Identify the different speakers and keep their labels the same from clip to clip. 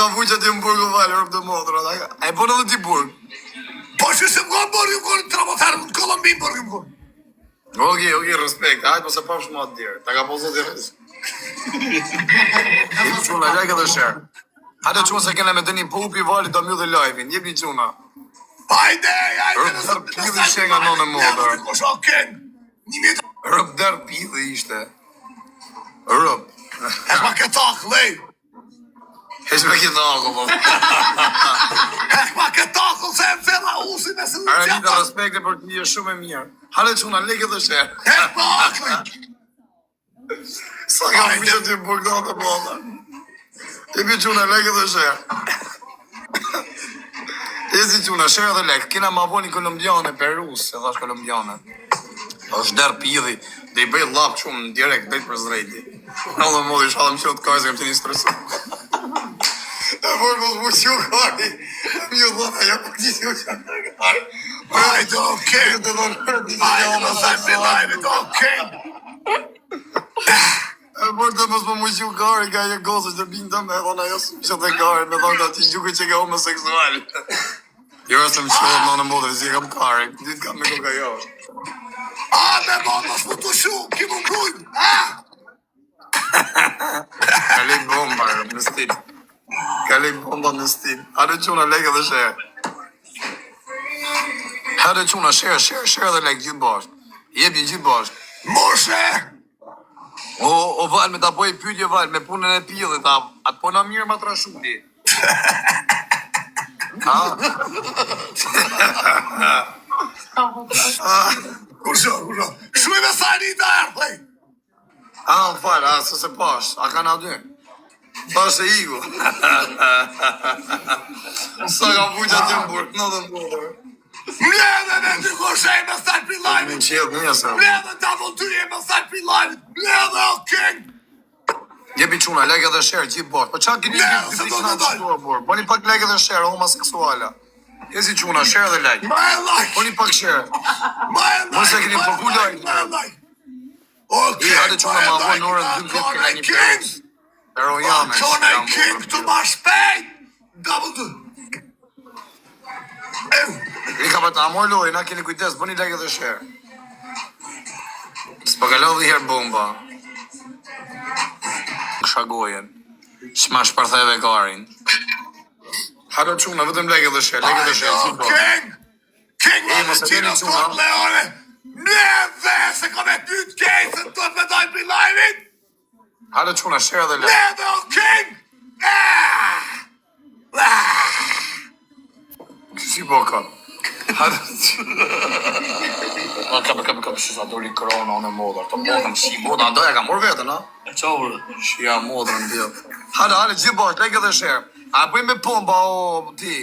Speaker 1: ka fuqa ti më burgu valë, rëpë të modra. A e përnë dhe ti burg?
Speaker 2: Po që se më konë burgu, konë të rabotarë, në Kolombi burgu më konë.
Speaker 1: Oke, respekt. Hajtë po se pa shumë atë djerë. Ta ka po zotë i rëzë. Jepi quna, like edhe share. Hajde quna se kene me të një pupi vali do mjë dhe live-in. Jepi quna.
Speaker 2: Hajde.
Speaker 1: Rëpë dërë pidhi ishe nga nënë modra. Rëpë dërë pidhi ishte. Rëpë.
Speaker 2: E ma këtë akë, lej.
Speaker 1: Hesh me këtë ako, po.
Speaker 2: E ma këtë akë, se e fela usi me së në
Speaker 1: Arë një të respekte për të një shumë e mirë. Hale quna, like dhe share.
Speaker 2: E ma akë, lej.
Speaker 1: Sa ka fuqa ti më burg dhe modra. Jepi quna, like dhe share. Ezi quna, share dhe like. Kena ma bo një kolombiane, Perus, e thash kolombiane. është derë pidhi, dhe i bëj lap qumë në direkt, bëjt për zrejti. Në dhe modhi, shalëm që të kajzë, kam të një stresu. E për mos mu që kari, mjë dhona, ja për që që kari.
Speaker 2: Hajde, okej. Hajde, më thajmë për lajmet, okej.
Speaker 1: E për të mos mu që kari, ka një gozë që bindë me dhona, jo së që të kari, me dhona që gjuke që ka homoseksual. Jo se më qëllë në modrë, si kam kari, ditë kam me koka jo.
Speaker 2: A, me bon, mos më të shu, ki më kujnë,
Speaker 1: Kalej bomba në stil. Kalej bomba në stil. Hajde quna, like dhe share. Hajde quna, share dhe like gjithë bashkë. Jepi gjithë bashkë.
Speaker 2: Moshe!
Speaker 1: O Val, me ta poj pyetje Val, me punën e pillit, atë po na mirë ma trashuli.
Speaker 2: Kusho, shuj me sani të ardhej.
Speaker 1: Më falë, se se pash, a ka na dy? Pash e igu. Sa ka fuqa të më burë, në dhe më burë.
Speaker 2: Mledhe me ty koshej me sani për
Speaker 1: Më
Speaker 2: lajmet.
Speaker 1: qëllë njëse.
Speaker 2: Mledhe të avonturje me sani për lajmet. Mledhe, okej.
Speaker 1: Jepi quna, like dhe share, gjithë bashkë. Po qa kini
Speaker 2: Ne,
Speaker 1: gjithë
Speaker 2: se
Speaker 1: të
Speaker 2: do
Speaker 1: qëna
Speaker 2: të
Speaker 1: të shtuar, burë. Boni pak like dhe share, homoseksuala. Jesi quna, share dhe like.
Speaker 2: Ma e like.
Speaker 1: Boni pak share.
Speaker 2: Ma e like.
Speaker 1: Mos e keni po kuloj.
Speaker 2: Ma e like. Okej,
Speaker 1: Hajde quna, ma vo në orën 12 kena një perus. Pero jame.
Speaker 2: Kona i king të ma shpejt. Double do.
Speaker 1: Rika për të amor loj, na keni kujtes, bëni like dhe share. S'pa kalon dhe herë bomba. Shagojen. Shma shpartheve karin. Hajde quna, vetëm like dhe share,
Speaker 2: King! King Valentino Scott Leone! Neve se ka me ty të kejsën të të dojnë për lajmin!
Speaker 1: Hajde quna, share dhe like.
Speaker 2: Neve o King!
Speaker 1: Si po ka? Hajde Kam shisa doli korona në modër. Të modën, shi modën, doja ka mor vetën, a?
Speaker 3: E qovërë.
Speaker 1: Shia modën, bjell. Hajde, gjithë bashkë, like dhe share. A bëj me pomba, o ti?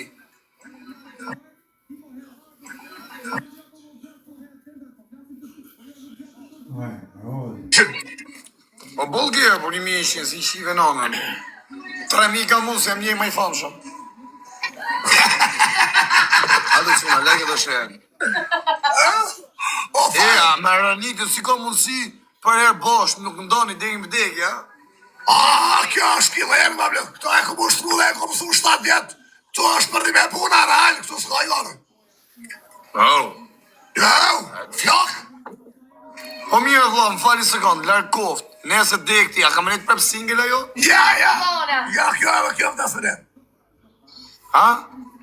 Speaker 1: O bolgjerë, por një mishin, si shive nanën. 3.000 ka mu, se më i famshëm. Hajde quna, like dhe share. Me rënitë, si ka mundësi për herë bosh, nuk ndoni dhe një vdekja.
Speaker 2: Kjo është kilerë, ma blë. Këto e këmë shtu dhe e këmë su 7 vjetë. Këto është për një me puna real, këto s'ka i lorë. Fjok.
Speaker 1: Po mirë vla, më fali sekund, larë koft. Nese dekti, a ka më nejtë prep single ajo?
Speaker 2: Ja, kjo e kjo vdes me ne.
Speaker 1: Ha?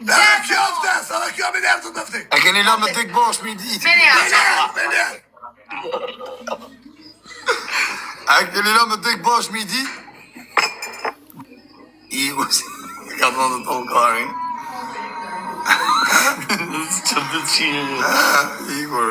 Speaker 2: Edhe kjo vdes, edhe kjo me nërë të të ftik.
Speaker 1: E keni lam në dek bosh mi ditë.
Speaker 2: Me nërë.
Speaker 1: A keni lam në dek bosh mi ditë? Igu si, ka të në të tolkarin.
Speaker 3: Që të qinë.
Speaker 1: Igur.